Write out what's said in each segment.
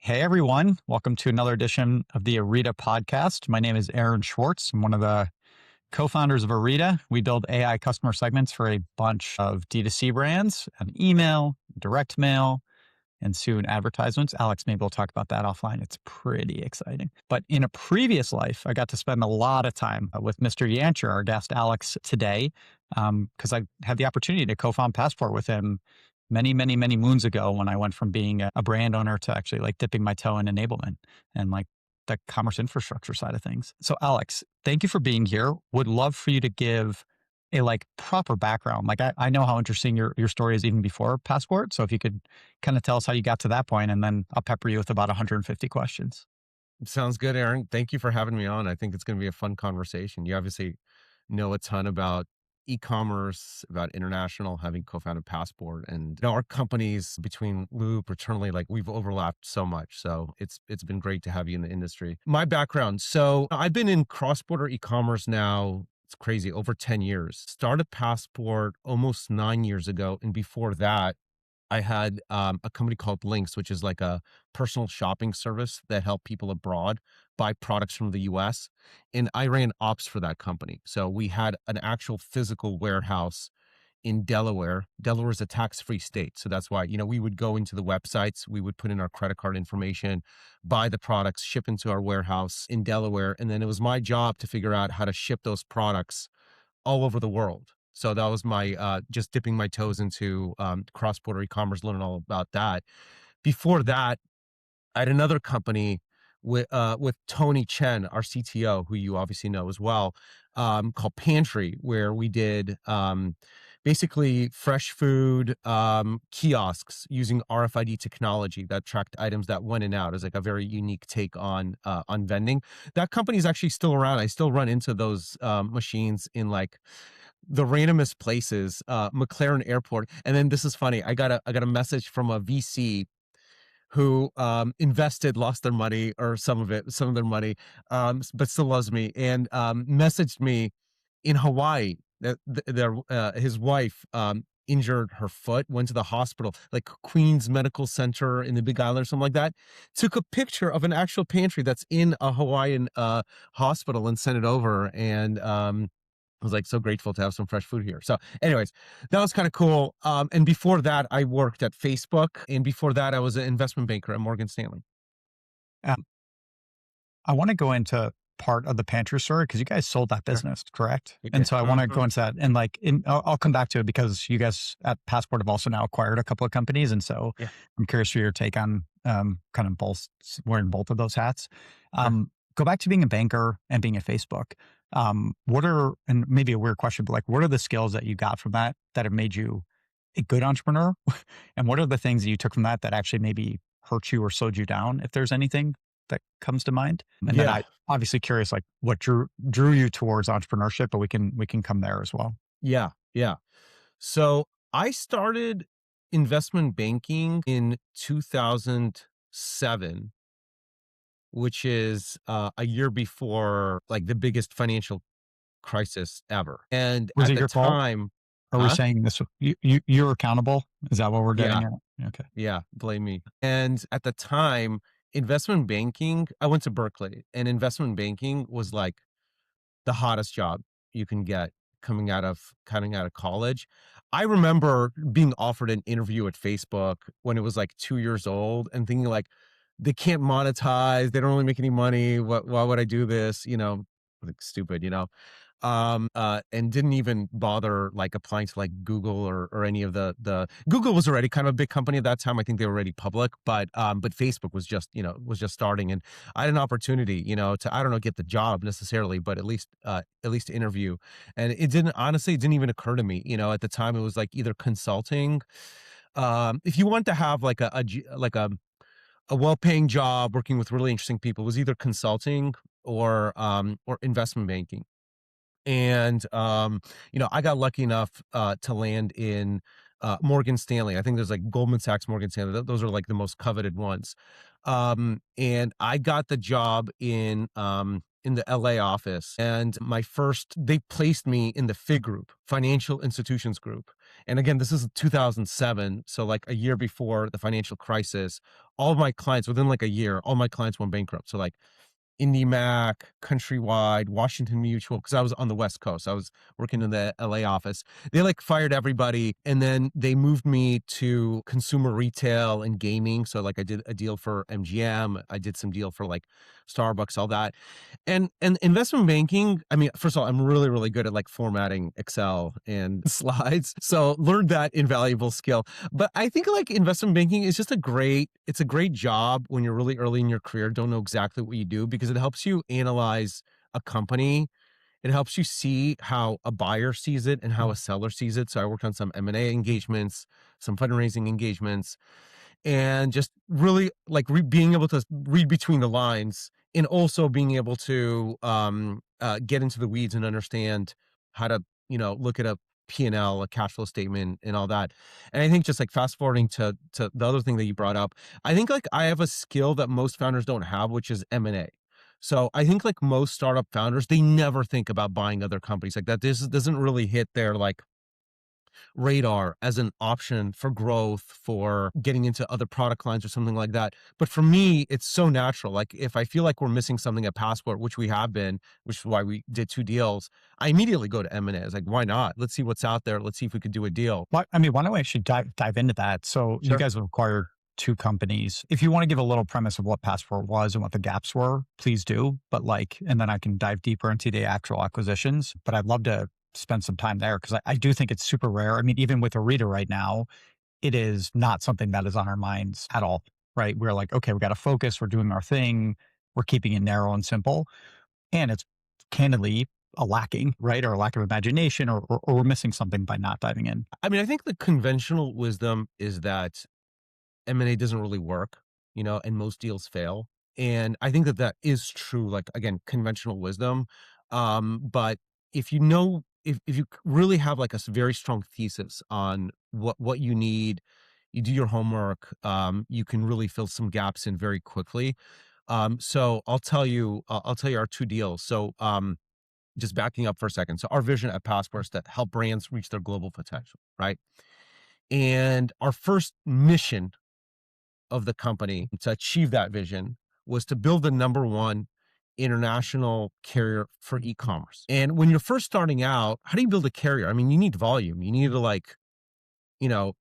Hey everyone, welcome to another edition of the Orita Podcast. My name is Aaron Schwartz. I'm one of the co-founders of Orita. We build AI customer segments for a bunch of D2C brands, and email, direct mail, and soon advertisements. Alex, maybe we'll talk about that offline. It's pretty exciting. But in a previous life, I got to spend a lot of time with Mr. Yancher, our guest Alex today, because I had the opportunity to co-found Passport with him many moons ago when I went from being a brand owner to actually like dipping my toe in enablement and like the commerce infrastructure side of things. So Alex, thank you for being here. Would love for you to give a like proper background. Like I know how interesting your story is even before Passport. So if you could kind of tell us how you got to that point, and then I'll pepper you with about 150 questions. Sounds good, Aaron. Thank you for having me on. I think it's going to be a fun conversation. You obviously know a ton about e-commerce, about international, having co-founded Passport, and our companies between Loop, Returnally, like we've overlapped so much. So it's been great to have you in the industry. My background. So I've been in cross-border e-commerce now. It's crazy, over 10 years. Started Passport almost 9 years ago. And before that, I had a company called Links, which is like a personal shopping service that helped people abroad buy products from the US. And I ran ops for that company. So we had an actual physical warehouse in Delaware. Delaware is a tax-free state. So that's why, we would go into the websites, we would put in our credit card information, buy the products, ship into our warehouse in Delaware. And then it was my job to figure out how to ship those products all over the world. So that was my just dipping my toes into cross-border e-commerce, learning all about that. Before that, I had another company with Tony Chen, our CTO, who you obviously know as well, called Pantry, where we did basically fresh food kiosks using RFID technology that tracked items that went in and out. As like a very unique take on vending. That company is actually still around. I still run into those machines in like the randomest places, McLaren Airport. And then this is funny. I got a message from a VC who invested, lost their money or some of their money, but still loves me, and messaged me in Hawaii that his wife injured her foot, went to the hospital, like Queens Medical Center in the Big Island or something like that. Took a picture of an actual pantry that's in a Hawaiian hospital and sent it over. And I was like so grateful to have some fresh food here. So anyways, that was kind of cool. And before that, I worked at Facebook. And before that, I was an investment banker at Morgan Stanley. Um, I want to go into part of the pantry story because you guys sold that Sure. business, correct? We And did. so I want to go into that, and like, I'll come back to it because you guys at Passport have also now acquired a couple of companies, and so Yeah. I'm curious for your take on kind of both, wearing both of those hats. Sure. Go back to being a banker and being at Facebook. What are, and maybe a weird question, but like, what are the skills that you got from that have made you a good entrepreneur? And what are the things that you took from that actually maybe hurt you or slowed you down, if there's anything that comes to mind? And then Yeah. I obviously curious, like what drew you towards entrepreneurship, but we can come there as well. Yeah. Yeah. So I started investment banking in 2007, which is a year before like the biggest financial crisis ever. And Was at it the your fault? time, Are we huh? saying this? You're accountable? Is that what we're Yeah. getting at? Okay. Yeah, blame me. And at the time, investment banking, I went to Berkeley, and investment banking was like the hottest job you can get coming out of college. I remember being offered an interview at Facebook when it was like 2 years old and thinking like, they can't monetize, they don't really make any money. Why would I do this? Like stupid, and didn't even bother like applying to like Google or any of the Google was already kind of a big company at that time. I think they were already public, but Facebook was just starting, and I had an opportunity, to, I don't know, get the job necessarily, but at least interview. And it didn't even occur to me, at the time. It was like either consulting, if you want to have like a well-paying job working with really interesting people, was either consulting or investment banking. And I got lucky enough to land in Morgan Stanley. I think there's like Goldman Sachs, Morgan Stanley. Those are like the most coveted ones. And I got the job in in the LA office. And they placed me in the FIG group, Financial Institutions Group. And again, this is 2007. So like a year before the financial crisis, all of my clients within like a year, all my clients went bankrupt. So like IndyMac, Countrywide, Washington Mutual, because I was on the West Coast. I was working in the LA office. They like fired everybody. And then they moved me to consumer retail and gaming. So like I did a deal for MGM. I did some deal for like Starbucks, all that. And investment banking, I mean, first of all, I'm really, really good at like formatting Excel and slides. So learned that invaluable skill. But I think like investment banking is just it's a great job when you're really early in your career, don't know exactly what you do, because it helps you analyze a company. It helps you see how a buyer sees it and how a seller sees it. So I worked on some M&A engagements, some fundraising engagements, and just really like being able to read between the lines, and also being able to get into the weeds and understand how to, look at a P&L, a cash flow statement and all that. And I think just like fast forwarding to the other thing that you brought up, I think like I have a skill that most founders don't have, which is M&A. So I think like most startup founders, they never think about buying other companies like that. This doesn't really hit their like radar as an option for growth, for getting into other product lines or something like that. But for me, it's so natural. Like if I feel like we're missing something at Passport, which we have been, which is why we did 2 deals, I immediately go to M&A. It's like, why not? Let's see what's out there. Let's see if we could do a deal. Why don't we actually dive into that? So you Sure. guys have acquired 2 companies. If you want to give a little premise of what Passport was and what the gaps were, please do. But and then I can dive deeper into the actual acquisitions. But I'd love to spend some time there because I do think it's super rare. I mean, even with Orita right now, it is not something that is on our minds at all, right? We're like, okay, we got to focus. We're doing our thing. We're keeping it narrow and simple. And it's candidly a lacking, right? Or a lack of imagination, or we're missing something by not diving in. I mean, I think the conventional wisdom is that M&A doesn't really work, and most deals fail. And I think that is true, like, again, conventional wisdom. But if if you really have like a very strong thesis on what you need, you do your homework, you can really fill some gaps in very quickly. So I'll tell you our 2 deals. So, just backing up for a second. So our vision at Passport is to help brands reach their global potential, right? And our first mission of the company to achieve that vision was to build the number 1 international carrier for e-commerce. And when you're first starting out, how do you build a carrier? I mean, you need volume. You need to like,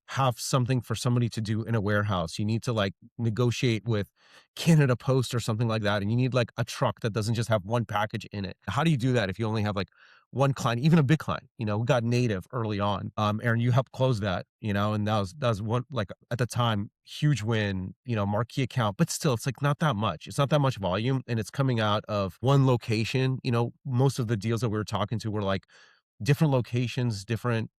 have something for somebody to do in a warehouse. You need to like negotiate with Canada Post or something like that. And you need like a truck that doesn't just have one package in it. How do you do that if you only have like one client, even a big client? We got native early on. Aaron, you helped close that, and that was one, like at the time, huge win, marquee account, but still it's like not that much. It's not that much volume, and it's coming out of one location. Most of the deals that we were talking to were like different locations, different,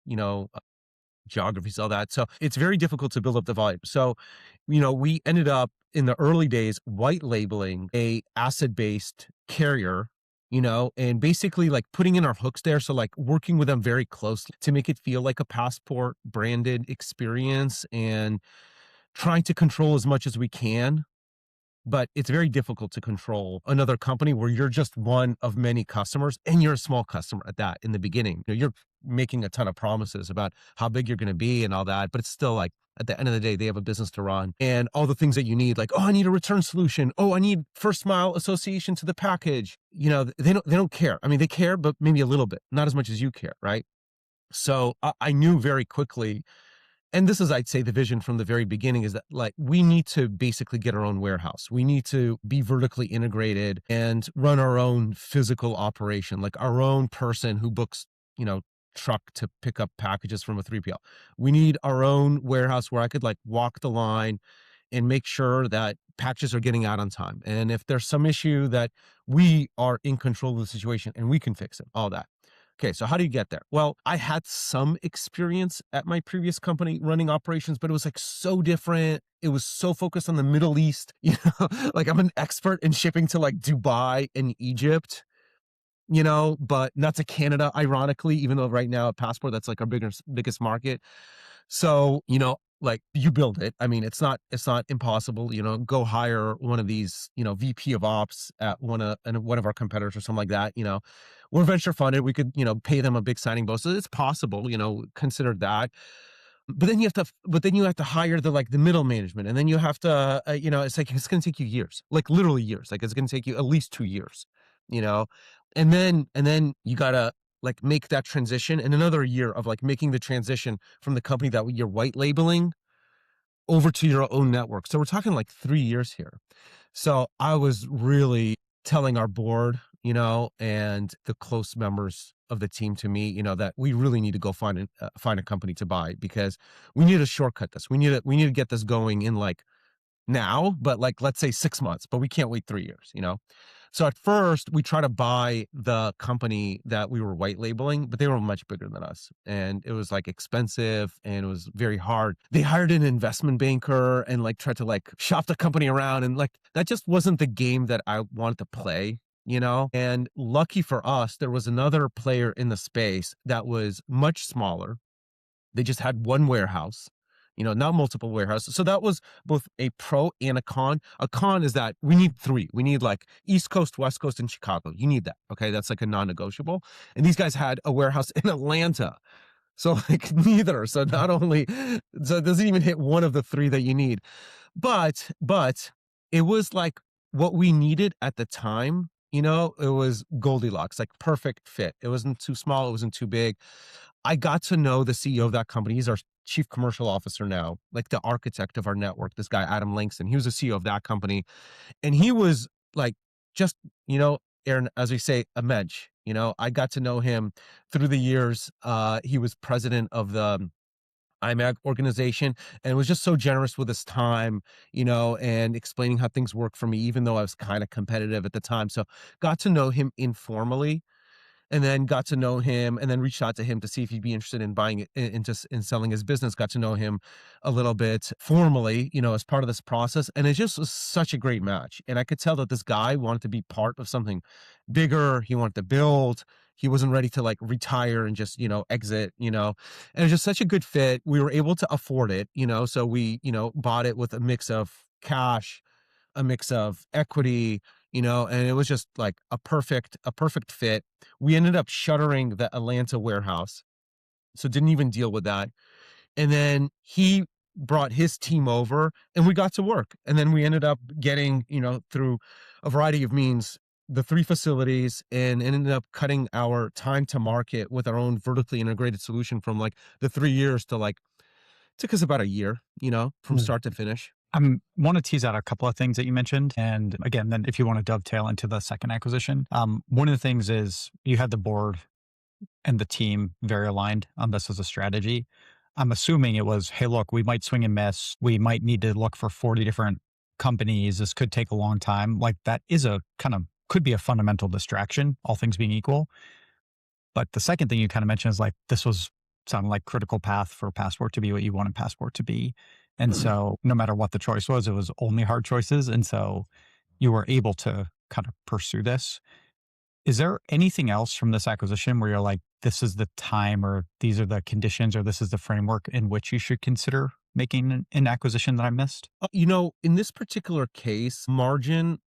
geographies, all that. So it's very difficult to build up the volume. So, we ended up in the early days white labeling a asset-based carrier, and basically like putting in our hooks there. So like working with them very closely to make it feel like a Passport branded experience, and trying to control as much as we can. But it's very difficult to control another company where you're just one of many customers, and you're a small customer at that in the beginning. You're making a ton of promises about how big you're going to be and all that, but it's still like at the end of the day, they have a business to run, and all the things that you need, like, oh, I need a return solution. Oh, I need first mile association to the package. They don't care. I mean, they care, but maybe a little bit, not as much as you care. Right. So I knew very quickly, and this is, I'd say, the vision from the very beginning, is that like we need to basically get our own warehouse. We need to be vertically integrated and run our own physical operation, like our own person who books, truck to pick up packages from a 3PL. We need our own warehouse where I could like walk the line and make sure that packages are getting out on time. And if there's some issue, that we are in control of the situation and we can fix it, all that. Okay, so how do you get there? Well, I had some experience at my previous company running operations, but it was like so different. It was so focused on the Middle East, like I'm an expert in shipping to like Dubai and Egypt, but not to Canada, ironically, even though right now at Passport, that's like our biggest market. So, like you build it. I mean, it's not impossible, go hire one of these, VP of ops at one of our competitors or something like that. We're venture funded. We could, pay them a big signing bonus. So it's possible, consider that. But then you have to hire the middle management, and then you have to, it's going to take you years, like literally years. Like it's going to take you at least 2 years, you know, and then you gotta make that transition, and another year of making the transition from the company that you're white labeling over to your own network. So we're talking 3 years here. So I was really telling our board, and the close members of the team to me, that we really need to go find a company to buy, because we need to shortcut this. We need to get this going in now, but let's say 6 months, but we can't wait 3 years. So at first we try to buy the company that we were white labeling, but they were much bigger than us. And it was expensive, and it was very hard. They hired an investment banker and tried to shop the company around. And that just wasn't the game that I wanted to play. And lucky for us, there was another player in the space that was much smaller. They just had one warehouse, not multiple warehouses. So that was both a pro and a con. A con is that we need three. We need East Coast, West Coast, and Chicago. You need that. Okay. That's a non-negotiable. And these guys had a warehouse in Atlanta. So neither. So not only, so it doesn't even hit one of the three that you need. But it was what we needed at the time. It was Goldilocks, perfect fit. It wasn't too small. It wasn't too big. I got to know the CEO of that company. He's our chief commercial officer now, the architect of our network, this guy, Adam Langston. He was the CEO of that company. And he was just, Aaron, as we say, a mensch. I got to know him through the years. He was president of the IMAG organization, and was just so generous with his time, and explaining how things work for me, even though I was kind of competitive at the time. So got to know him informally, and then got to know him, and then reached out to him to see if he'd be interested in buying it, in selling his business. Got to know him a little bit formally, as part of this process. And it just was such a great match. And I could tell that this guy wanted to be part of something bigger. He wanted to build. He wasn't ready to retire and just, exit, and it was just such a good fit. We were able to afford it, so we, bought it with a mix of cash, a mix of equity, and it was just a perfect fit. We ended up shuttering the Atlanta warehouse, so didn't even deal with that. And then he brought his team over, and we got to work. And then we ended up getting, through a variety of means, the 3 facilities, and ended up cutting our time to market with our own vertically integrated solution from the 3 years to took us about a year, from start to finish. I want to tease out a couple of things that you mentioned. And again, then if you want to dovetail into the second acquisition, one of the things is you had the board and the team very aligned on this as a strategy. I'm assuming it was, hey, look, we might swing and miss. We might need to look for 40 different companies. This could take a long time. That is could be a fundamental distraction, all things being equal. But the second thing you kind of mentioned is this was sounded like critical path for Passport to be what you wanted Passport to be. And so no matter what the choice was, it was only hard choices. And so you were able to kind of pursue this. Is there anything else from this acquisition where you're this is the time, or these are the conditions, or this is the framework in which you should consider making an acquisition that I missed? In this particular case, margin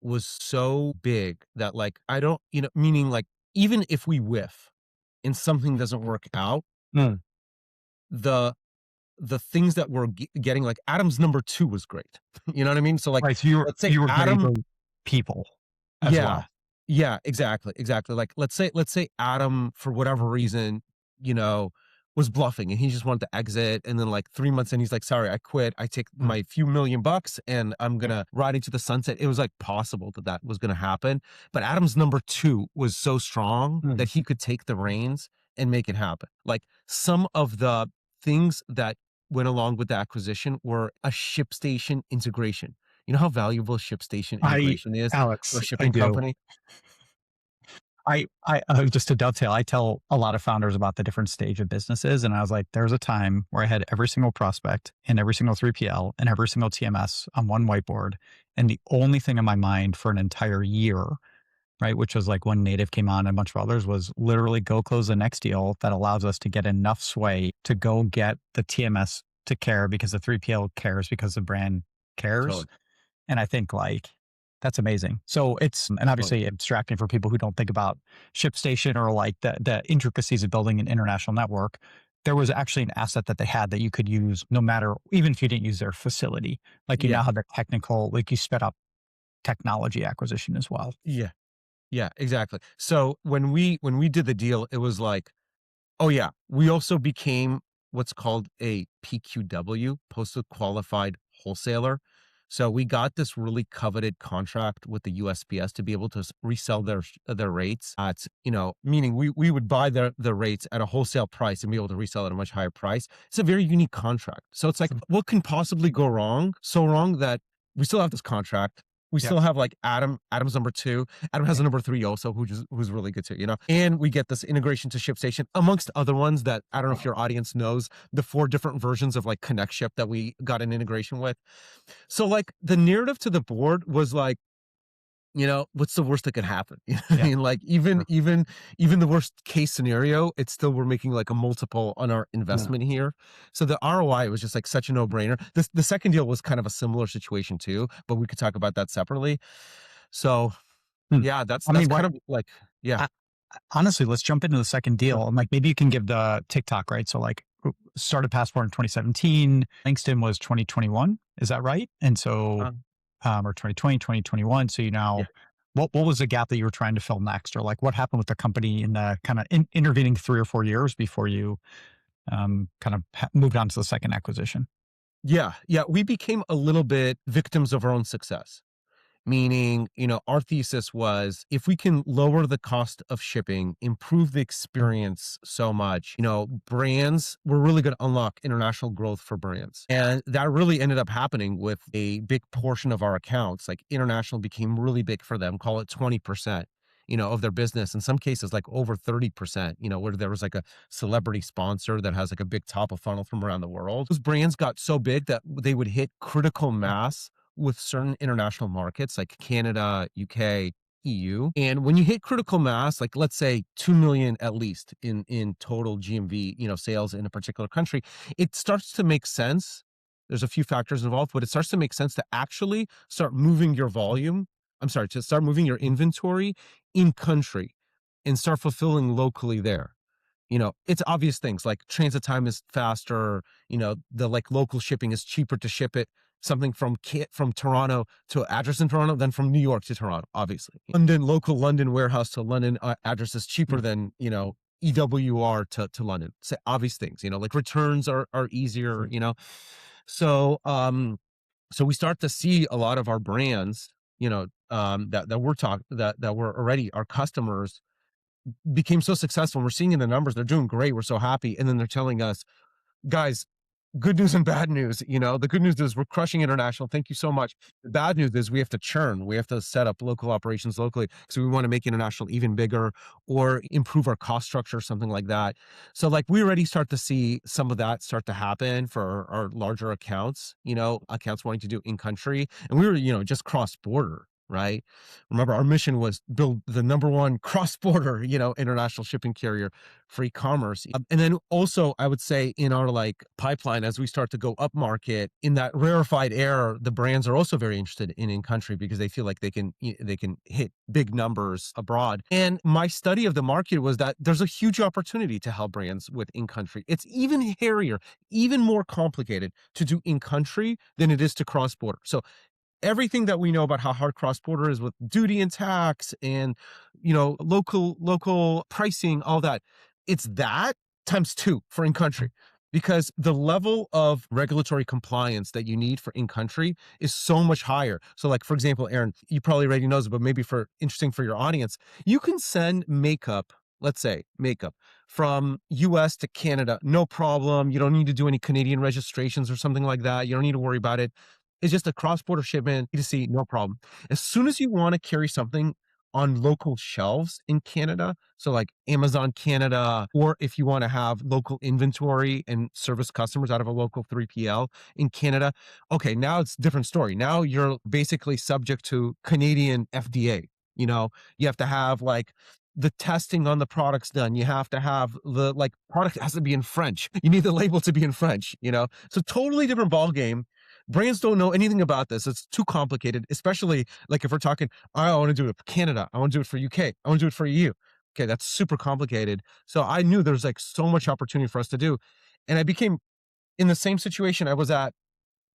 was so big that I don't, meaning even if we whiff and something doesn't work out, the things that we're getting, Adam's number 2 was great. You know what I mean? So Right. So let's say you were Adam, getting people as well. yeah, exactly. Let's say Adam, for whatever reason, was bluffing, and he just wanted to exit. And then 3 months in, he's sorry, I quit. I take my few million bucks and I'm going to ride into the sunset. It was possible that was going to happen. But Adam's number 2 was so strong that he could take the reins and make it happen. Some of the things that went along with the acquisition were a ShipStation integration. You know how valuable ShipStation integration is Alex, for a shipping company? Just to dovetail, I tell a lot of founders about the different stage of businesses. And I was there's a time where I had every single prospect and every single 3PL and every single TMS on one whiteboard. And the only thing in my mind for an entire year, right, which was when Native came on and a bunch of others, was literally go close the next deal that allows us to get enough sway to go get the TMS to care because the 3PL cares because the brand cares. Totally. And I think like that's amazing. So it's, and Totally. obviously abstracting for people who don't think about ShipStation or like the intricacies of building an international network. There was actually an asset that they had that you could use no matter, even if you didn't use their facility. Like you Yeah. now have the technical, like you sped up technology acquisition as well. Yeah. Yeah, exactly. So when we did the deal, it was like, oh yeah, we also became what's called a PQW, postal qualified wholesaler. So we got this really coveted contract with the USPS to be able to resell their rates at, meaning we would buy the rates at a wholesale price and be able to resell at a much higher price. It's a very unique contract. So it's like, what can possibly go wrong? So wrong that we still have this contract. We Yeah. still have like Adam's number 2. Adam has a number 3 also, who's really good too, And we get this integration to ShipStation, amongst other ones that I don't know if your audience knows, the 4 different versions of like Connect Ship that we got an integration with. So like the narrative to the board was like, what's the worst that could happen? You know what I Yeah. mean? Like even the worst case scenario, it's still we're making like a multiple on our investment here. So the ROI was just like such a no-brainer. The second deal was kind of a similar situation too, but we could talk about that separately. So Hmm. yeah, that's I mean, kind of like, yeah. I, honestly, let's jump into the second Sure. deal. And like maybe you can give the TikTok, right? So like started Passport in 2017, Langston was 2021. Is that right? And so, Um, or 2020, 2021. So you yeah. now, what was the gap that you were trying to fill next? Or like what happened with the company in the kind of intervening 3 or 4 years before you kind of moved on to the second acquisition? Yeah. Yeah. We became a little bit victims of our own success. Meaning, our thesis was if we can lower the cost of shipping, improve the experience so much, brands, we're really going to unlock international growth for brands. And that really ended up happening with a big portion of our accounts. Like international became really big for them, call it 20%. Of their business, in some cases, like over 30%, where there was like a celebrity sponsor that has like a big top of funnel from around the world. Those brands got so big that they would hit critical mass with certain international markets like Canada, UK, EU. And when you hit critical mass, like let's say 2 million at least in total GMV, sales in a particular country, it starts to make sense. There's a few factors involved, but it starts to make sense to actually start moving your volume. I'm sorry, to start moving your inventory in country and start fulfilling locally there. It's obvious things like transit time is faster, the like local shipping is cheaper to ship it something from Toronto to address in Toronto than from New York to Toronto, obviously. Local London warehouse to London address is cheaper than, EWR to London. So obvious things, like returns are easier, So so we start to see a lot of our brands, that we're talking that were already our customers became so successful. We're seeing in the numbers, they're doing great. We're so happy. And then they're telling us, guys, good news and bad news. The good news is we're crushing international. Thank you so much. The bad news is we have to churn. We have to set up local operations locally because we want to make international even bigger or improve our cost structure, something like that. So like we already start to see some of that start to happen for our larger accounts, accounts wanting to do in country. And we were, just cross border. Right. Remember, our mission was build the number 1 cross-border, international shipping carrier for e-commerce. And then also, I would say in our like pipeline, as we start to go up market in that rarefied air, the brands are also very interested in country because they feel like they can hit big numbers abroad. And my study of the market was that there's a huge opportunity to help brands with in country. It's even hairier, even more complicated to do in country than it is to cross border. So everything that we know about how hard cross-border is with duty and tax and, local pricing, all that, it's that times 2 for in-country because the level of regulatory compliance that you need for in-country is so much higher. So like, for example, Aaron, you probably already knows, but maybe interesting for your audience, you can send makeup, let's say makeup from US to Canada, no problem. You don't need to do any Canadian registrations or something like that. You don't need to worry about it. It's just a cross-border shipment, B2C, no problem. As soon as you want to carry something on local shelves in Canada, so like Amazon Canada, or if you want to have local inventory and service customers out of a local 3PL in Canada, okay, now it's a different story. Now you're basically subject to Canadian FDA. You have to have like the testing on the products done. You have to have the like product has to be in French. You need the label to be in French, So totally different ball game. Brands don't know anything about this. It's too complicated, especially like if we're talking, I want to do it for Canada. I want to do it for UK. I want to do it for EU. Okay, that's super complicated. So I knew there's like so much opportunity for us to do. And I became in the same situation I was at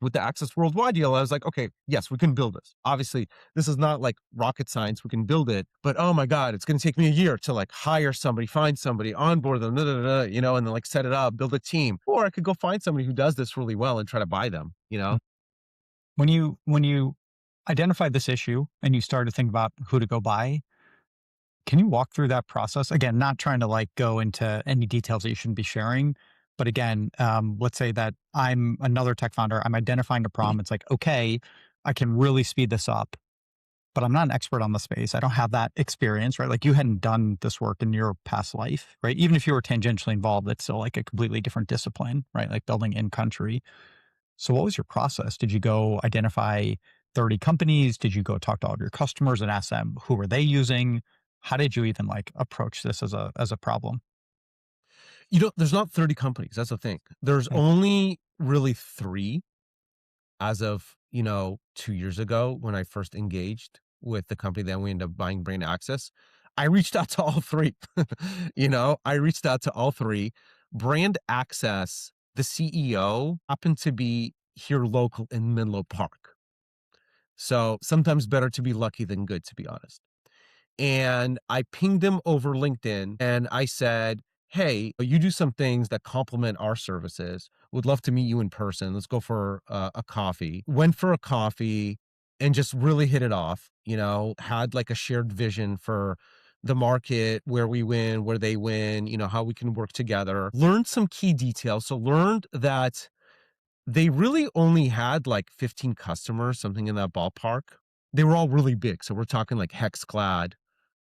with the Access Worldwide deal. I was like, okay, yes, we can build this. Obviously, this is not like rocket science. We can build it, but oh my God, it's going to take me a year to like hire somebody, find somebody, onboard them, and then like set it up, build a team. Or I could go find somebody who does this really well and try to buy them. When you identified this issue and you started to think about who to go buy, can you walk through that process? Again, not trying to like go into any details that you shouldn't be sharing, but again, let's say that I'm another tech founder. I'm identifying a problem. It's like, okay, I can really speed this up, but I'm not an expert on the space. I don't have that experience, right? Like you hadn't done this work in your past life, right? Even if you were tangentially involved, it's still like a completely different discipline, right? Like building in country. So what was your process? Did you go identify 30 companies? Did you go talk to all of your customers and ask them who were they using? How did you even like approach this as a problem? There's not 30 companies. That's the thing. There's Mm. only really three as of, 2 years ago when I first engaged with the company that we ended up buying Brain Access. I reached out to all three. I reached out to all three. Brand Access, the CEO happened to be here local in Menlo Park. So sometimes better to be lucky than good, to be honest. And I pinged them over LinkedIn and I said, hey, you do some things that complement our services. Would love to meet you in person. Let's go for a coffee. Went for a coffee and just really hit it off, had like a shared vision for the market, where we win, where they win, how we can work together. Learned some key details. So learned that they really only had like 15 customers, something in that ballpark. They were all really big. So we're talking like HexClad,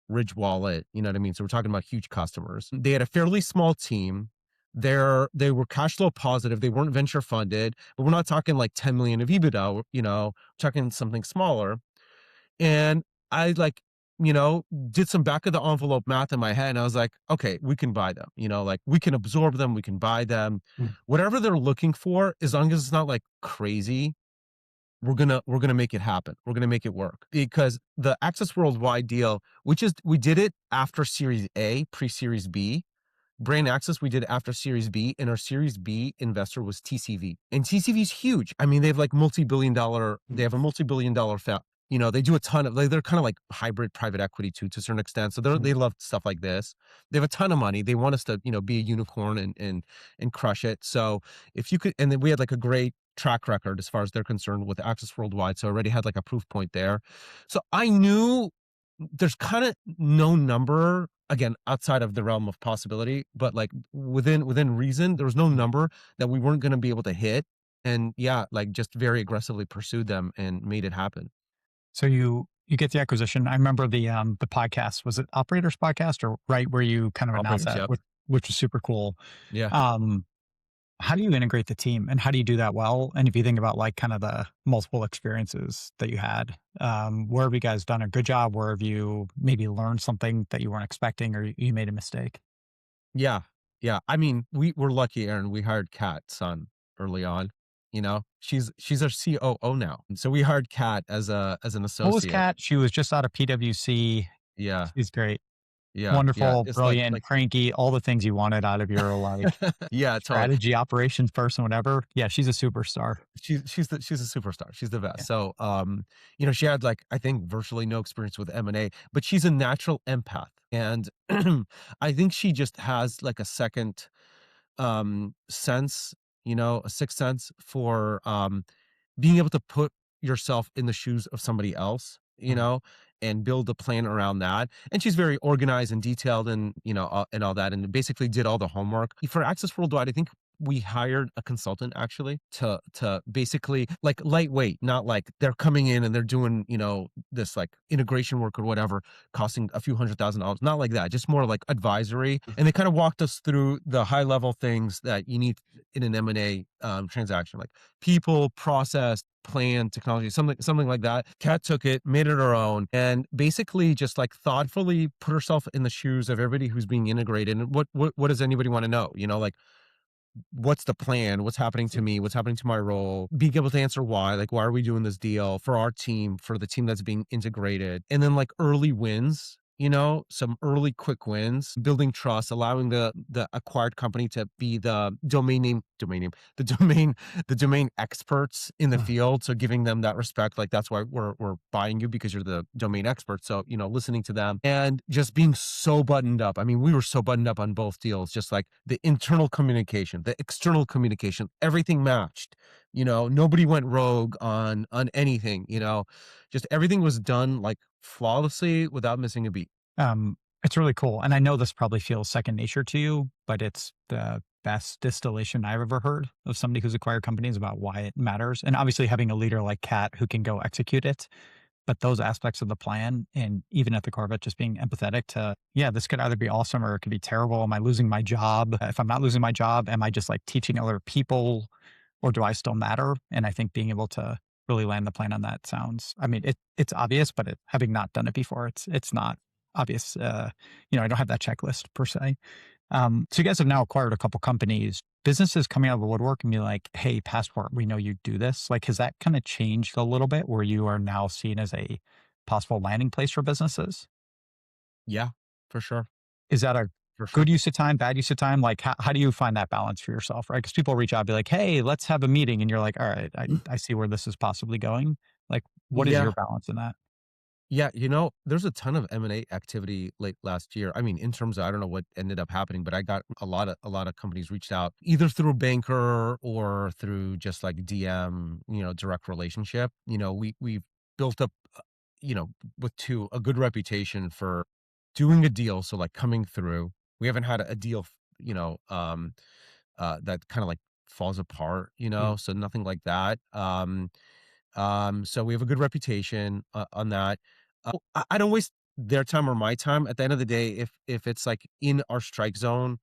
Ridge Wallet, you know what I mean? So we're talking about huge customers. They had a fairly small team. They were cash flow positive. They weren't venture funded, but we're not talking like 10 million of EBITDA, we're talking something smaller. And I like, did some back of the envelope math in my head. And I was like, okay, we can buy them, like we can absorb them. We can buy them, whatever they're looking for, as long as it's not like crazy, we're gonna make it happen. We're gonna make it work, because the Access Worldwide deal, we did it after Series A, pre-Series B. Brain Access, we did it after Series B, and our Series B investor was TCV. And TCV is huge. I mean, they have like they have a multi-billion dollar they do a ton of, like, they're kind of like hybrid private equity too, to a certain extent. So they love stuff like this. They have a ton of money. They want us to, be a unicorn and crush it. So if you could, and then we had like a great track record as far as they're concerned with Access Worldwide. So I already had like a proof point there. So I knew there's kind of no number, again, outside of the realm of possibility, but like within reason, there was no number that we weren't going to be able to hit. And yeah, like just very aggressively pursued them and made it happen. So you get the acquisition. I remember the podcast. Was it Operators Podcast or right where you kind of announced Operators, that, yep. which was super cool. Yeah. How do you integrate the team and how do you do that well? And if you think about like kind of the multiple experiences that you had, where have you guys done a good job? Where have you maybe learned something that you weren't expecting or you made a mistake? Yeah. Yeah. I mean, we're lucky, Aaron. We hired Kat Sun early on. She's our COO now. And so we hired Kat as an What was associate. Kat? She was just out of PwC. Yeah. She's great. Yeah. Wonderful, It's brilliant, like cranky, all the things you wanted out of your like yeah, totally. strategy, operations person, whatever. Yeah, she's a superstar. She's a superstar. She's the best. Yeah. So, she had like, I think virtually no experience with M&A, but she's a natural empath. And I think she just has like a second sense, a sixth sense for being able to put yourself in the shoes of somebody else, Mhm. and build a plan around that. And she's very organized and detailed and, and all that, and basically did all the homework. For Access Worldwide, I think We hired a consultant actually to basically like lightweight, not like they're coming in and they're doing, this like integration work or whatever, costing a few $100,000. Not like that, just more like advisory. And they kind of walked us through the high level things that you need in an M&A transaction, like people, process, plan, technology, something like that. Kat took it, made it her own, and basically just like thoughtfully put herself in the shoes of everybody who's being integrated. And what does anybody want to know? Like what's the plan? What's happening to me? What's happening to my role? Being able to answer why, like, why are we doing this deal for our team, for the team that's being integrated? And then like early wins, some early quick wins, building trust, allowing the acquired company to be the the domain experts in the field. So giving them that respect, like that's why we're buying you because you're the domain expert. So, listening to them and just being so buttoned up. I mean, we were so buttoned up on both deals, just like the internal communication, the external communication, everything matched. Nobody went rogue on anything, just everything was done like flawlessly without missing a beat. It's really cool. And I know this probably feels second nature to you, but it's the best distillation I've ever heard of somebody who's acquired companies about why it matters. And obviously having a leader like Kat who can go execute it, but those aspects of the plan and even at the core of it, just being empathetic to, yeah, this could either be awesome or it could be terrible. Am I losing my job? If I'm not losing my job, am I just like teaching other people or do I still matter? And I think being able to really land the plane on that sounds, I mean, it's obvious, but having not done it before, it's not obvious. I don't have that checklist per se. So you guys have now acquired a couple companies, businesses coming out of the woodwork and be like, hey, Passport, we know you do this. Like, has that kind of changed a little bit where you are now seen as a possible landing place for businesses? Yeah, for sure. Is that a For sure. good use of time, bad use of time? Like, how do you find that balance for yourself, right? Because people reach out, be like, hey, let's have a meeting. And you're like, all right, I see where this is possibly going. Like, what is your Yeah. balance in that? Yeah, there's a ton of M&A activity late last year. I mean, in terms of I don't know what ended up happening, but I got a lot of companies reached out either through a banker or through just like DM, direct relationship. We've built up, you know, a good reputation for doing a deal. So like coming through, we haven't had a deal, that kind of like falls apart, Mm. so nothing like that. So we have a good reputation on that. I don't waste their time or my time. At the end of the day, if it's like in our strike zone,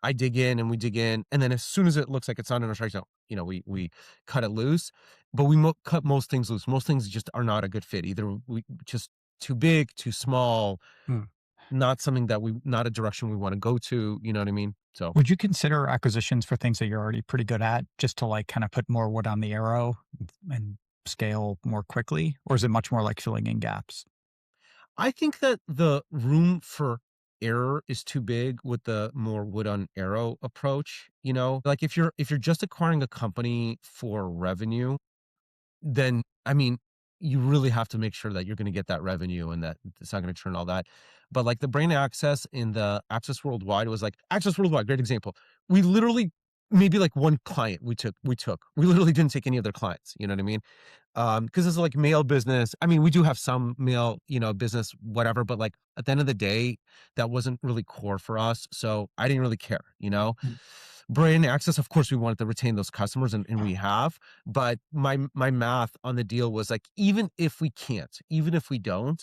I dig in and we dig in, and then as soon as it looks like it's not in our strike zone, we cut it loose. But we cut most things loose. Most things just are not a good fit. Either we just too big, too small, Mm. not a direction we want to go to. You know what I mean? So Would you consider acquisitions for things that you're already pretty good at just to like kind of put more wood on the arrow and scale more quickly? Or is it much more like filling in gaps? I think that the room for error is too big with the more wood on arrow approach, Like if you're just acquiring a company for revenue, then I mean, you really have to make sure that you're going to get that revenue and that it's not going to churn all that. But like the brain access in the Access Worldwide was like Access Worldwide, great example. We literally maybe like one client we literally didn't take any other clients. You know what I mean? Because it's like mail business. I mean, we do have some mail, business, whatever, but like at the end of the day, that wasn't really core for us. So I didn't really care. Mm. Brand access, of course, we wanted to retain those customers and we have, but my math on the deal was like, even if we can't, even if we don't,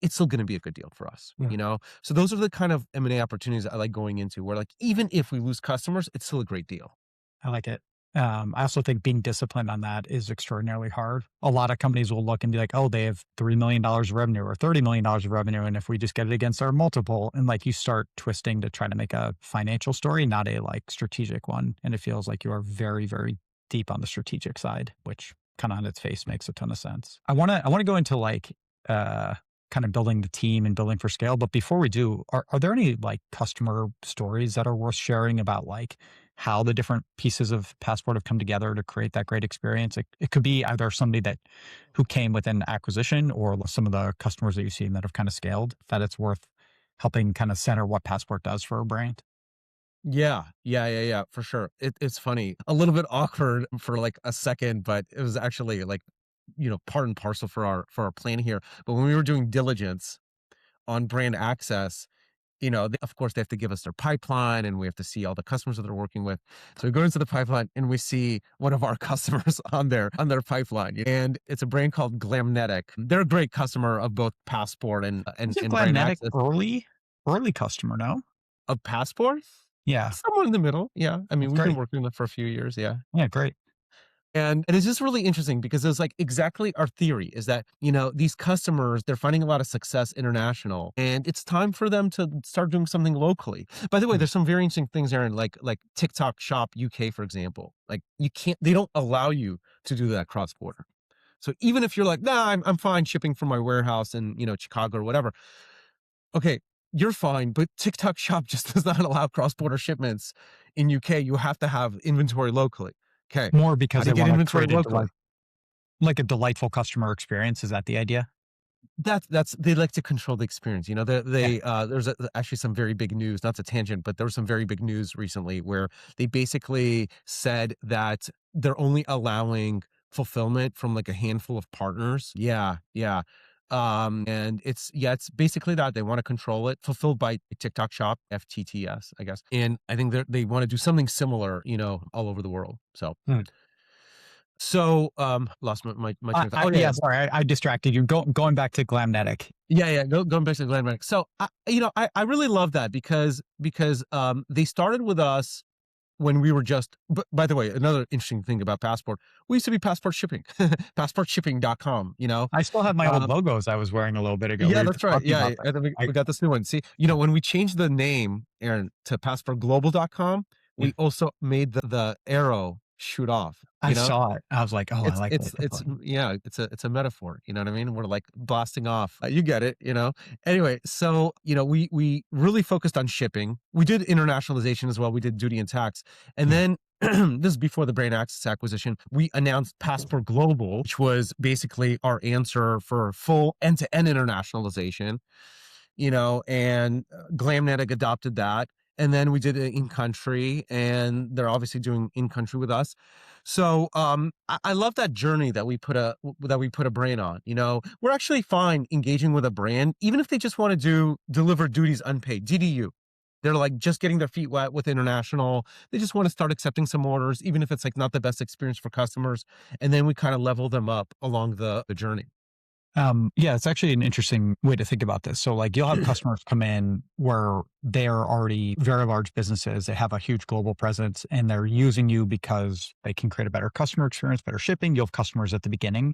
it's still going to be a good deal for us, Yeah. So those are the kind of M&A opportunities I like going into where like, even if we lose customers, it's still a great deal. I like it. I also think being disciplined on that is extraordinarily hard. A lot of companies will look and be like, oh, they have $3 million of revenue or $30 million of revenue. And if we just get it against our multiple, and like you start twisting to try to make a financial story, not a like strategic one. And it feels like you are very, very deep on the strategic side, which kind of on its face makes a ton of sense. I want to go into like, kind of building the team and building for scale. But before we do, are there any like customer stories that are worth sharing about like how the different pieces of Passport have come together to create that great experience? It could be either somebody who came with an acquisition or some of the customers that you've seen that have kind of scaled, that it's worth helping kind of center what Passport does for a brand. Yeah, for sure. It's funny, a little bit awkward for like a second, but it was actually like, part and parcel for our plan here. But when we were doing diligence on brand access, of course, they have to give us their pipeline and we have to see all the customers that they're working with. So we go into the pipeline and we see one of our customers on their pipeline. And it's a brand called Glamnetic. They're a great customer of both Passport and Isn't Brand Glamnetic Access. early customer, no? Of Passport? Yeah. Somewhere in the middle. Yeah. I mean, That's we've been great. working with them for a few years. Yeah. Yeah, great. And it's just really interesting because it's like exactly our theory is that, these customers, they're finding a lot of success international and it's time for them to start doing something locally. By the way, Mm. there's some very interesting things there in like TikTok Shop UK, for example. Like they don't allow you to do that cross border. So even if you're like, nah, I'm fine shipping from my warehouse in, Chicago or whatever. Okay, you're fine, but TikTok Shop just does not allow cross border shipments in UK. You have to have inventory locally. Okay. More How because do they you get want to inventory create locally? like a delightful customer experience. Is that the idea? That's they like to control the experience. Yeah. There's actually some very big news, not to tangent, but there was some very big news recently where they basically said that they're only allowing fulfillment from like a handful of partners. Yeah, yeah. And it's basically that they want to control it, fulfilled by TikTok Shop, FTTS, I guess. And I think they want to do something similar, all over the world. So Hmm. lost my train of thought. Oh yeah, Yeah, sorry, I distracted you. Going back to Glamnetic. yeah. Going back to the Glenmark. So I really love that because they started with us when we were just. But by the way, another interesting thing about Passport, we used to be Passport Shipping, passportshipping.com. I still have my old Um, logos I was wearing a little bit ago. We yeah, were that's just right. talking Yeah, about that. I think I we got this new one. See, when we changed the name, Aaron, to passportglobal.com, yeah, we also made the arrow shoot off. I saw it. I was like, "Oh, I It's like it's that." it's yeah, it's a metaphor, you know what I mean? We're like blasting off. You get it, Anyway, so, we really focused on shipping. We did internationalization as well. We did duty and tax. And Yeah. then this is before the Brain Access acquisition. We announced Passport Global, which was basically our answer for full end-to-end internationalization, and Glamnetic adopted that. And then we did it in country, and they're obviously doing in country with us. So I love that journey that we put a brand on. We're actually fine engaging with a brand, even if they just want to deliver duties unpaid, DDU. They're like just getting their feet wet with international. They just want to start accepting some orders, even if it's like not the best experience for customers. And then we kind of level them up along the journey. Yeah, it's actually an interesting way to think about this. So like you'll have customers come in where they're already very large businesses. They have a huge global presence and they're using you because they can create a better customer experience, better shipping. You'll have customers at the beginning,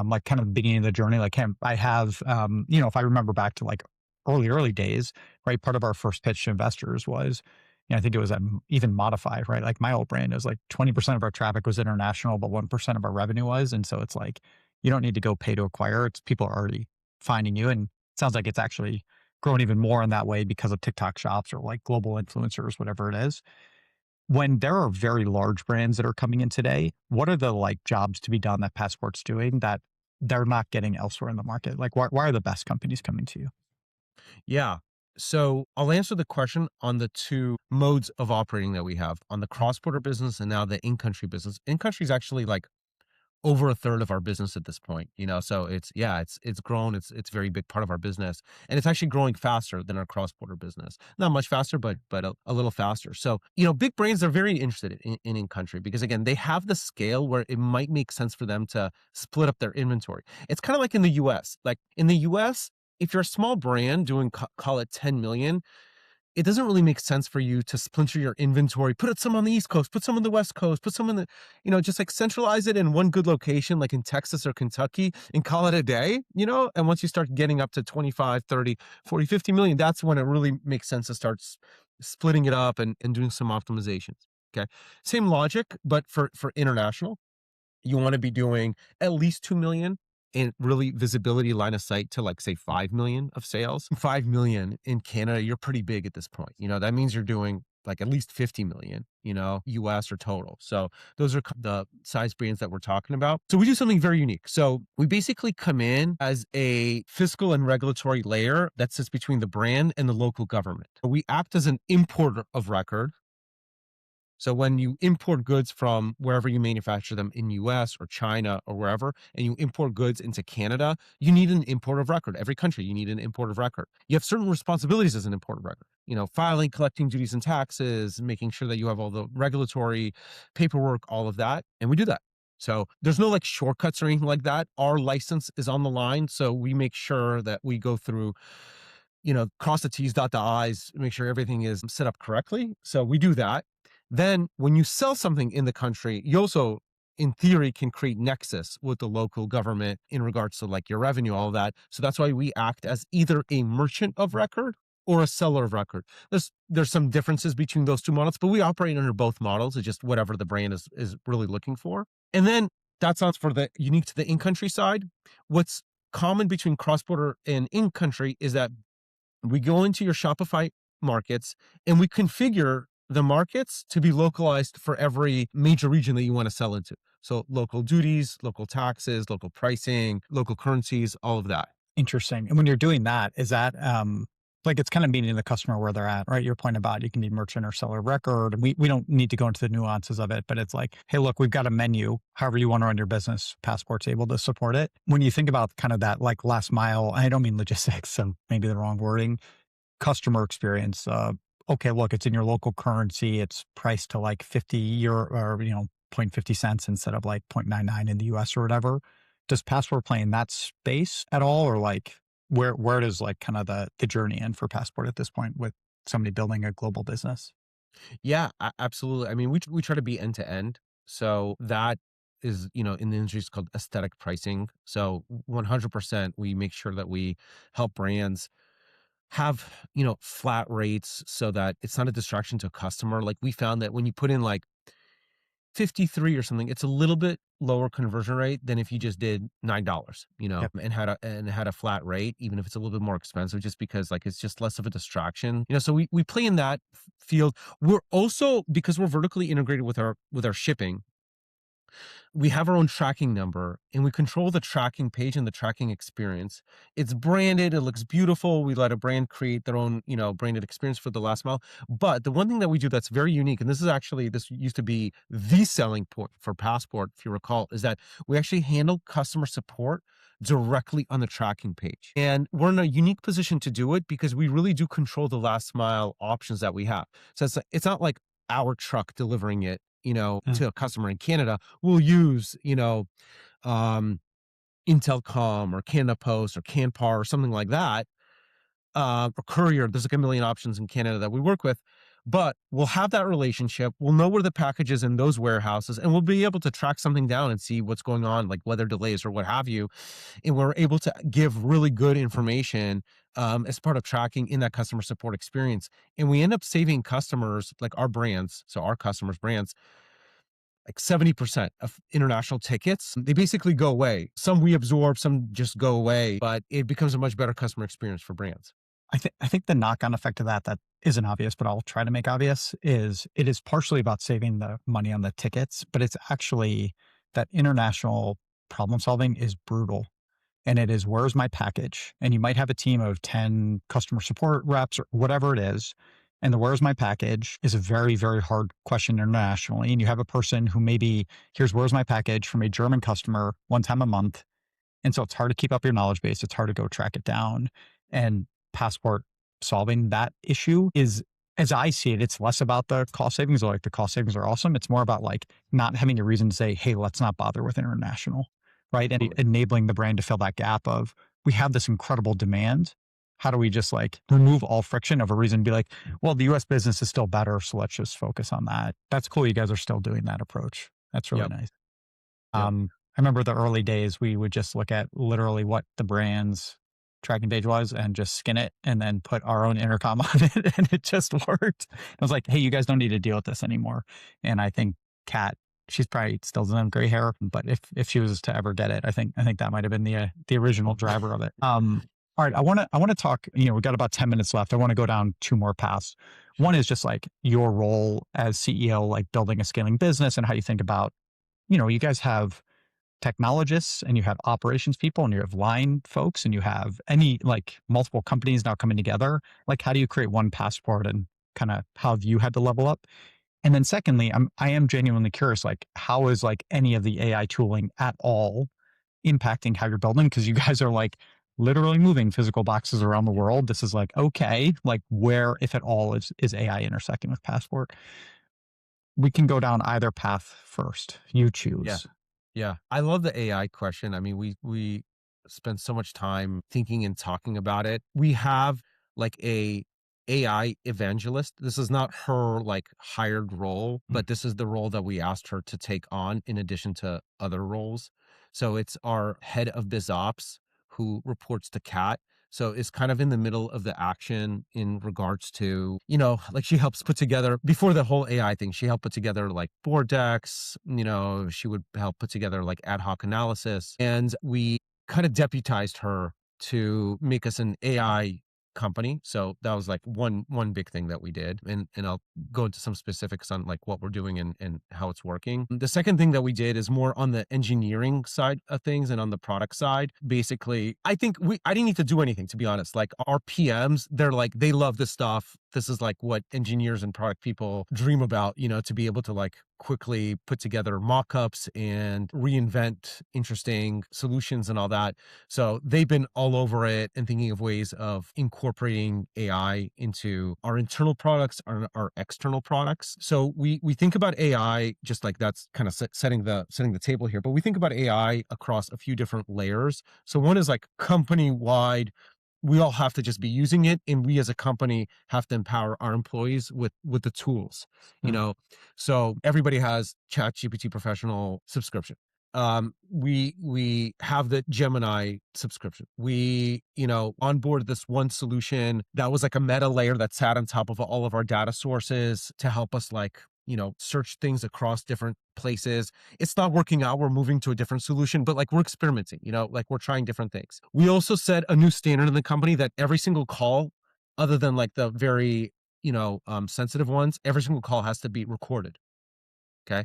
like kind of the beginning of the journey. Like, hey, I have, if I remember back to like early days, right? Part of our first pitch to investors was, I think it was even Modify, right? Like my old brand is like 20% of our traffic was international, but 1% of our revenue was. And so it's like, you don't need to go pay to acquire. It's people are already finding you. And it sounds like it's actually grown even more in that way because of TikTok shops or like global influencers, whatever it is. When there are very large brands that are coming in today, what are the like jobs to be done that Passport's doing that they're not getting elsewhere in the market? Like why are the best companies coming to you? Yeah. So I'll answer the question on the two modes of operating that we have on the cross-border business and now the in-country business. In-country is actually like over a third of our business at this point, so it's grown. It's a very big part of our business, and it's actually growing faster than our cross-border business. Not much faster, but a little faster. So, big brands are very interested in country because again, they have the scale where it might make sense for them to split up their inventory. It's kind of like in the US. Like in the US, if you're a small brand doing call it 10 million, it doesn't really make sense for you to splinter your inventory, put some on the East Coast, put some on the West Coast, put some in the, just like centralize it in one good location, like in Texas or Kentucky, and call it a day, and once you start getting up to 25, 30, 40, 50 million, that's when it really makes sense to start splitting it up and doing some optimizations. Okay. Same logic, but for international, you want to be doing at least 2 million and really visibility line of sight to like say 5 million of sales. 5 million in Canada, you're pretty big at this point. That means you're doing like at least 50 million, US or total. So those are the size brands that we're talking about. So we do something very unique. So we basically come in as a fiscal and regulatory layer that sits between the brand and the local government. We act as an importer of record. So when you import goods from wherever you manufacture them in US or China or wherever, and you import goods into Canada, you need an import of record. Every country, you need an import of record. You have certain responsibilities as an import of record, filing, collecting duties and taxes, making sure that you have all the regulatory paperwork, all of that. And we do that. So there's no like shortcuts or anything like that. Our license is on the line. So we make sure that we go through, cross the T's, dot the I's, make sure everything is set up correctly. So we do that. Then when you sell something in the country, you also, in theory, can create nexus with the local government in regards to like your revenue, all of that. So that's why we act as either a merchant of record or a seller of record. There's some differences between those two models, but we operate under both models. It's just whatever the brand is really looking for. And then that sounds for the unique to the in-country side. What's common between cross-border and in-country is that we go into your Shopify markets and we configure the markets to be localized for every major region that you want to sell into. So local duties, local taxes, local pricing, local currencies, all of that. Interesting. And when you're doing that, is that like it's kind of meeting the customer where they're at, right? Your point about you can be merchant or seller of record. We don't need to go into the nuances of it, but it's like, hey, look, we've got a menu. However you want to run your business, Passport's able to support it. When you think about kind of that like last mile, I don't mean logistics, so maybe the wrong wording, customer experience. Okay, look, it's in your local currency. It's priced to like 50 euro or, 0.50 cents instead of like 0.99 in the US or whatever. Does Passport play in that space at all? Or like where does like kind of the journey end for Passport at this point with somebody building a global business? Yeah, absolutely. I mean, we try to be end to end. So that is, in the industry it's called aesthetic pricing. So 100% we make sure that we help brands have, flat rates so that it's not a distraction to a customer. Like we found that when you put in like 53 or something, it's a little bit lower conversion rate than if you just did $9, Yep. and had a flat rate, even if it's a little bit more expensive, just because like it's just less of a distraction. So we play in that field. We're also, because we're vertically integrated with our shipping, we have our own tracking number and we control the tracking page and the tracking experience. It's branded. It looks beautiful. We let a brand create their own, branded experience for the last mile. But the one thing that we do that's very unique, and this used to be the selling point for Passport, if you recall, is that we actually handle customer support directly on the tracking page. And we're in a unique position to do it because we really do control the last mile options that we have. So it's not like our truck delivering it, to a customer in Canada. We'll use, Intelcom or Canada Post or Canpar or something like that, or Courier. There's like a million options in Canada that we work with, but we'll have that relationship. We'll know where the package is in those warehouses, and we'll be able to track something down and see what's going on, like weather delays or what have you. And we're able to give really good information as part of tracking in that customer support experience. And we end up saving customers, like our brands, so our customers' brands, like 70% of international tickets, they basically go away. Some we absorb, some just go away, but it becomes a much better customer experience for brands. I think the knock-on effect of that isn't obvious, but I'll try to make obvious is it is partially about saving the money on the tickets, but it's actually that international problem solving is brutal. And it is, where's my package? And you might have a team of 10 customer support reps or whatever it is. And the where's my package is a very, very hard question internationally. And you have a person who maybe here's where's my package from a German customer one time a month. And so it's hard to keep up your knowledge base. It's hard to go track it down. And Passport solving that issue is, as I see it, it's less about the cost savings. Like the cost savings are awesome. It's more about like not having a reason to say, hey, let's not bother with international, right? And enabling the brand to fill that gap of, we have this incredible demand. How do we just like remove all friction of a reason to be like, well, the US business is still better, so let's just focus on that. That's cool. You guys are still doing that approach. That's really Yep. nice. Yep. I remember the early days, we would just look at literally what the brand's tracking page was and just skin it and then put our own intercom on it. And it just worked. I was like, hey, you guys don't need to deal with this anymore. And I think Kat, she's probably still doesn't have gray hair, but if she was to ever get it, I think that might've been the original driver of it. All right. I want to talk, we've got about 10 minutes left. I want to go down two more paths. One is just like your role as CEO, like building a scaling business and how you think about, you guys have technologists and you have operations people and you have line folks and you have like multiple companies now coming together. Like, how do you create one Passport and kind of how have you had to level up? And then secondly, I am genuinely curious, like how is like any of the AI tooling at all impacting how you're building? Because you guys are like literally moving physical boxes around the world. This is like, okay, like where, if at all, is AI intersecting with Passport? We can go down either path first. You Yeah. choose. Yeah. I love the AI question. I mean, we spend so much time thinking and talking about it. We have like a AI evangelist. This is not her like hired role, Mm, but this is the role that we asked her to take on in addition to other roles. So it's our head of biz ops who reports to Kat. So it's kind of in the middle of the action in regards to, like she helps put together before the whole AI thing, she helped put together like board decks, she would help put together like ad hoc analysis. And we kind of deputized her to make us an AI company. So that was like one big thing that we did. And I'll go into some specifics on like what we're doing and how it's working. The second thing that we did is more on the engineering side of things and on the product side. Basically, I didn't need to do anything, to be honest. Like our PMs, they're like, they love this stuff. This is like what engineers and product people dream about, to be able to like quickly put together mock-ups and reinvent interesting solutions and all that. So they've been all over it and thinking of ways of incorporating AI into our internal products, our external products. So we think about AI just like that's kind of setting the table here, but we think about AI across a few different layers. So one is like company wide. We all have to just be using it, and we as a company have to empower our employees with the tools. you mm. know so everybody has ChatGPT Professional subscription. We have the Gemini subscription. We, onboard this one solution that was like a meta layer that sat on top of all of our data sources to help us like, search things across different places. It's not working out. We're moving to a different solution, but like we're experimenting, like we're trying different things. We also set a new standard in the company that every single call, other than like the very, sensitive ones, every single call has to be recorded. Okay.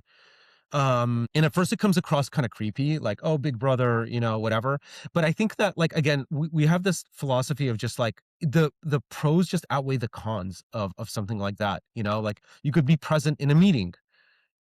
And at first it comes across kind of creepy, like, oh, big brother, whatever. But I think that like, again, we have this philosophy of just like the pros just outweigh the cons of something like that. Like you could be present in a meeting.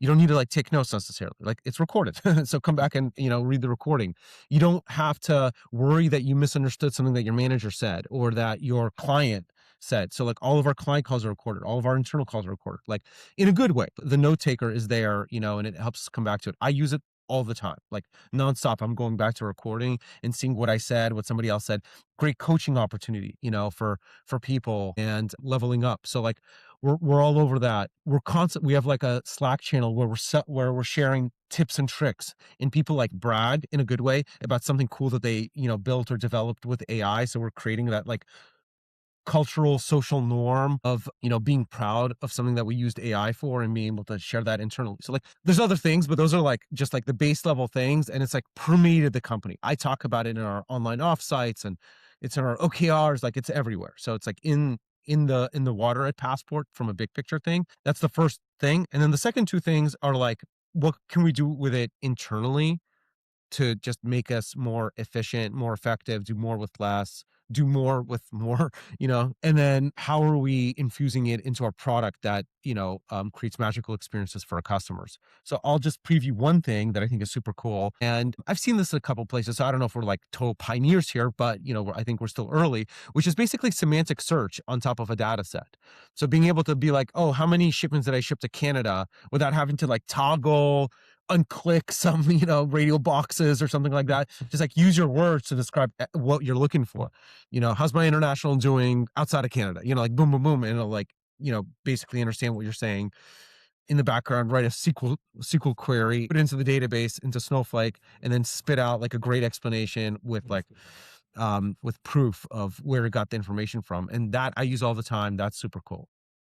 You don't need to like take notes necessarily. Like it's recorded. So come back and, read the recording. You don't have to worry that you misunderstood something that your manager said or that your client said. So like all of our client calls are recorded. All of our internal calls are recorded, like in a good way. The note taker is there, and it helps us come back to it. I use it all the time, like nonstop. I'm going back to recording and seeing what I said, what somebody else said. Great coaching opportunity, for people and leveling up. So like we're all over that. We have like a Slack channel where we're sharing tips and tricks, and people like brag in a good way about something cool that they, built or developed with AI. So we're creating that like cultural social norm of, being proud of something that we used AI for and being able to share that internally. So like there's other things, but those are like just like the base level things, and it's like permeated the company. I talk about it in our online offsites, and it's in our OKRs, like it's everywhere. So it's like in the water at Passport from a big picture thing. That's the first thing. And then the second two things are like, what can we do with it internally to just make us more efficient, more effective, do more with less, do more with more, and then how are we infusing it into our product that, creates magical experiences for our customers. So I'll just preview one thing that I think is super cool. And I've seen this a couple places. So I don't know if we're like total pioneers here, but, I think we're still early, which is basically semantic search on top of a data set. So being able to be like, oh, how many shipments did I ship to Canada without having to like toggle unclick some, radio boxes or something like that. Just like use your words to describe what you're looking for. How's my international doing outside of Canada? Like boom, boom, boom. And it'll like, basically understand what you're saying in the background, write a SQL query, put it into the database, into Snowflake, and then spit out like a great explanation with like, with proof of where it got the information from. And that I use all the time. That's super cool.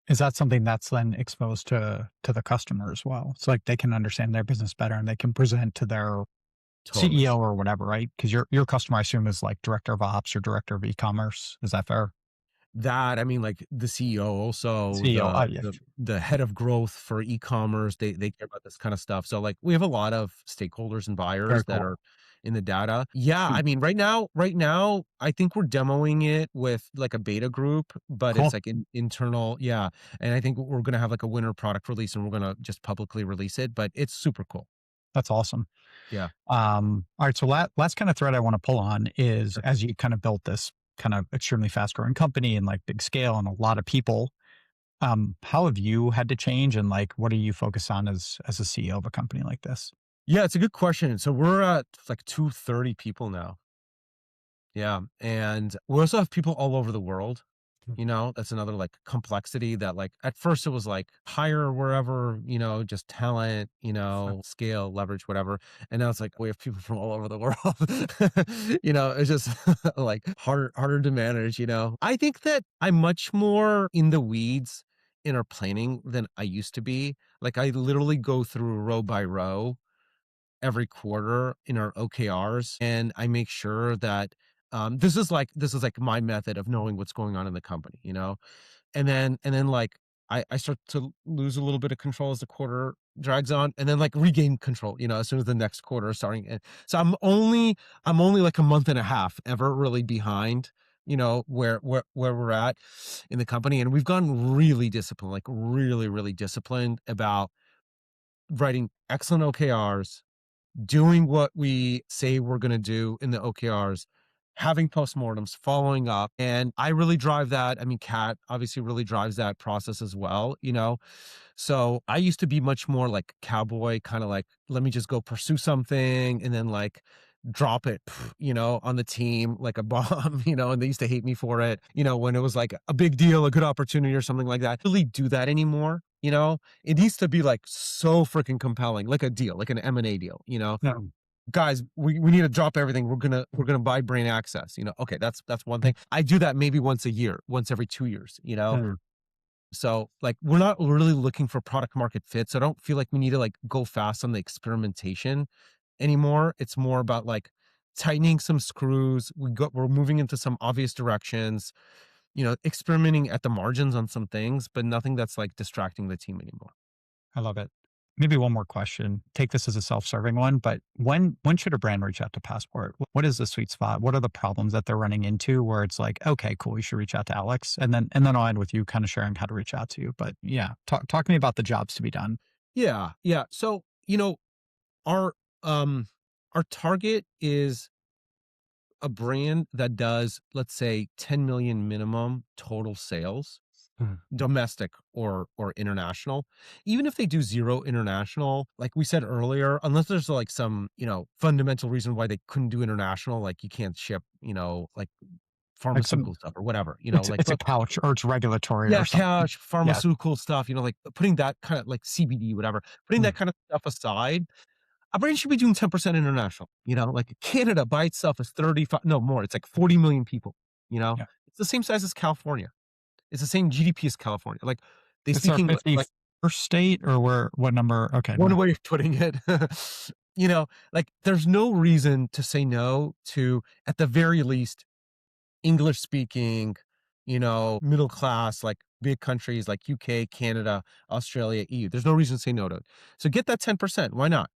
Is that something that's then exposed to the customer as well? So like they can understand their business better and they can present to their Totally. CEO or whatever, right? Because your customer, I assume, is like director of ops or director of e-commerce. Is that fair? That, I mean, like the CEO, also CEO. Oh, the yeah. the head of growth for e-commerce, they care about this kind of stuff. So like we have a lot of stakeholders and Very buyers that cool. are in the data. Yeah, I mean, right now, I think we're demoing it with like a beta group, but Cool. it's like internal. Yeah, and I think we're gonna have like a winter product release, and we're gonna just publicly release it. But it's super cool. That's awesome. Yeah. All right. So last kind of thread I want to pull on is Sure. as you kind of built this kind of extremely fast growing company and like big scale and a lot of people, how have you had to change and like what do you focus on as a CEO of a company like this? Yeah, it's a good question. So we're at like 230 people now. Yeah, and we also have people all over the world. That's another like complexity that like at first it was like hire wherever, just talent, scale, leverage, whatever. And now it's like we have people from all over the world. It's just like harder to manage. I think that I'm much more in the weeds in our planning than I used to be. Like I literally go through row by row every quarter in our OKRs, and I make sure that this is like my method of knowing what's going on in the company. And then like I start to lose a little bit of control as the quarter drags on, and then like regain control, as soon as the next quarter is starting. And so I'm only like a month and a half ever really behind, where we're at in the company. And we've gone really disciplined, like really, really disciplined about writing excellent OKRs, doing what we say we're going to do in the OKRs, having postmortems, following up. And I really drive that. I mean, Kat obviously really drives that process as well. So I used to be much more like cowboy, kind of like, let me just go pursue something and then like drop it, on the team like a bomb, and they used to hate me for it, when it was like a big deal, a good opportunity or something like that. I don't really do that anymore. It needs to be like so freaking compelling, like a deal, like an M&A deal. No. Guys, we need to drop everything. We're gonna buy brain access. Okay, that's one thing. I do that maybe once a year, once every 2 years. Mm. So like we're not really looking for product market fit. So I don't feel like we need to like go fast on the experimentation anymore. It's more about like tightening some screws. We're moving into some obvious directions, experimenting at the margins on some things, but nothing that's like distracting the team anymore. I love it. Maybe one more question. Take this as a self-serving one, but when should a brand reach out to Passport? What is the sweet spot? What are the problems that they're running into where it's like, okay, cool, you should reach out to Alex, and then I'll end with you kind of sharing how to reach out to you. But yeah, talk to me about the jobs to be done. Yeah, yeah. So, our um our target is a brand that does, let's say, 10 million minimum total sales, Mm. domestic or international. Even if they do zero international, like we said earlier, unless there's like some, fundamental reason why they couldn't do international, like you can't ship, like Like some, pharmaceutical stuff or whatever, it's a but couch or it's regulatory or yeah, something. cash, Yeah. pharmaceutical stuff, like putting that kind of like CBD, whatever, putting Mm. that kind of stuff aside, a brand should be doing 10% international. Like Canada by itself is 35, no more. It's like 40 million people, you know? Yeah. It's the same size as California. It's the same GDP as California. Like they It's our speaking like 51st state or what number? Okay. one No. way of putting it. Like there's no reason to say no to, at the very least, English speaking, middle class, like big countries like UK, Canada, Australia, EU. There's no reason to say no to it. So get that 10%. Why not?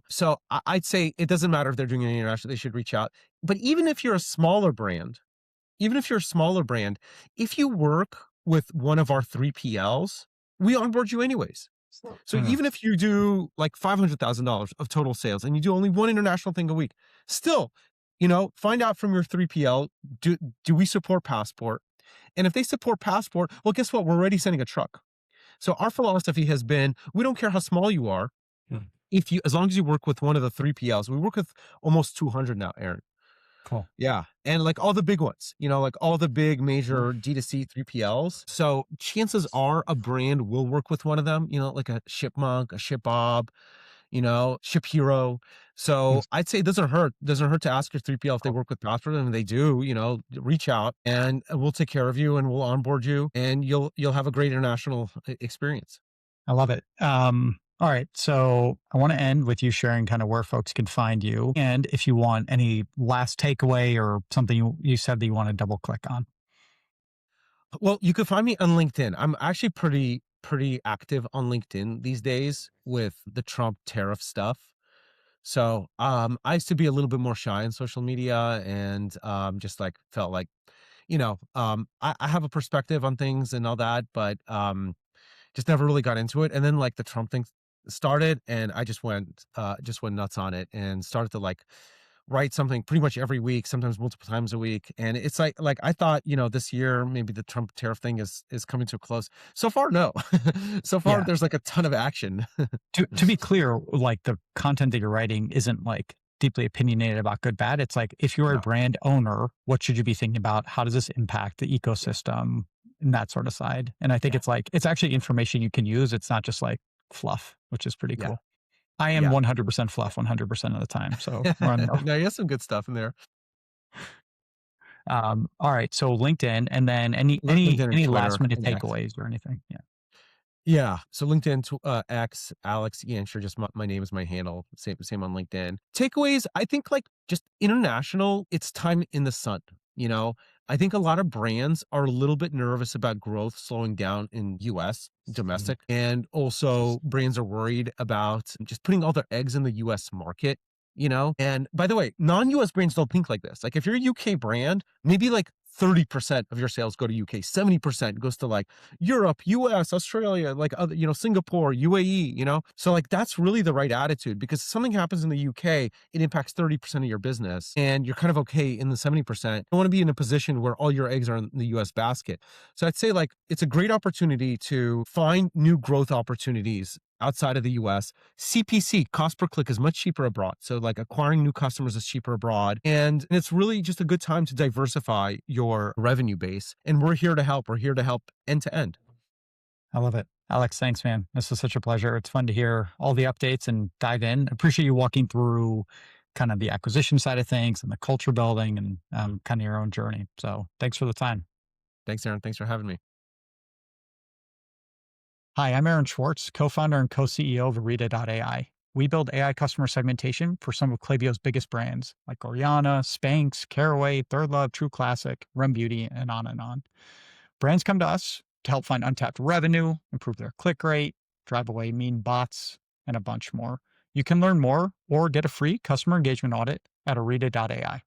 So I'd say it doesn't matter if they're doing it international, they should reach out. But even if you're a smaller brand, if you work with one of our 3PLs, we onboard you anyways. So Mm. even if you do like $500,000 of total sales and you do only one international thing a week, still, find out from your 3PL, do we support Passport? And if they support Passport, well, guess what? We're already sending a truck. So our philosophy has been, we don't care how small you are. Mm. As long as you work with one of the 3PLs, we work with almost 200 now, Aaron. Cool. Yeah. And like all the big ones, like all the big major D2C 3PLs. So chances are a brand will work with one of them, like a Shipmonk, a ShipBob, Ship Hero. So I'd say it doesn't hurt to ask your 3PL if they work with Passport, and they do, reach out and we'll take care of you and we'll onboard you and you'll have a great international experience. I love it. All right. So I want to end with you sharing kind of where folks can find you. And if you want any last takeaway or something you said that you want to double click on. Well, you can find me on LinkedIn. I'm actually pretty active on LinkedIn these days with the Trump tariff stuff. So I used to be a little bit more shy on social media and just like felt like, I have a perspective on things and all that, but just never really got into it. And then like the Trump thing started and I just went nuts on it and started to like write something pretty much every week, sometimes multiple times a week. And it's like I thought, this year maybe the Trump tariff thing is coming to a close. So far, no. So far, Yeah. there's like a ton of action. To be clear, like the content that you're writing isn't like deeply opinionated about good, bad. It's like, if you're a No. brand owner, what should you be thinking about? How does this impact the ecosystem and that sort of side? And I think Yeah. it's like, it's actually information you can use. It's not just like fluff, which is pretty Yeah. cool. I am Yeah. 100% fluff 100% of the time. So we're on the, No, you have some good stuff in there. all right. So LinkedIn, and then LinkedIn and any Twitter last minute and X. takeaways or anything. Yeah. Yeah. So LinkedIn, X, Alex Yancher, just my name is my handle. Same on LinkedIn. Takeaways, I think like just international, it's time in the sun. You know, I think a lot of brands are a little bit nervous about growth slowing down in US domestic. And also brands are worried about just putting all their eggs in the US market. And by the way, non-US brands don't think like this. Like if you're a UK brand, maybe like 30% of your sales go to UK, 70% goes to like Europe, US, Australia, like other, Singapore, UAE, So like that's really the right attitude because if something happens in the UK, it impacts 30% of your business and you're kind of okay in the 70%. You don't want to be in a position where all your eggs are in the US basket. So I'd say like it's a great opportunity to find new growth opportunities outside of the US. CPC, cost per click, is much cheaper abroad. So like acquiring new customers is cheaper abroad. And it's really just a good time to diversify your revenue base. And we're here to help. We're here to help end to end. I love it. Alex, thanks, man. This is such a pleasure. It's fun to hear all the updates and dive in. Appreciate you walking through kind of the acquisition side of things and the culture building and kind of your own journey. So thanks for the time. Thanks, Aaron. Thanks for having me. Hi, I'm Aaron Schwartz, co-founder and co-CEO of Orita.ai. We build AI customer segmentation for some of Klaviyo's biggest brands like Oriana, Spanx, Caraway, Third Love, True Classic, Rem Beauty, and on and on. Brands come to us to help find untapped revenue, improve their click rate, drive away mean bots, and a bunch more. You can learn more or get a free customer engagement audit at Orita.ai.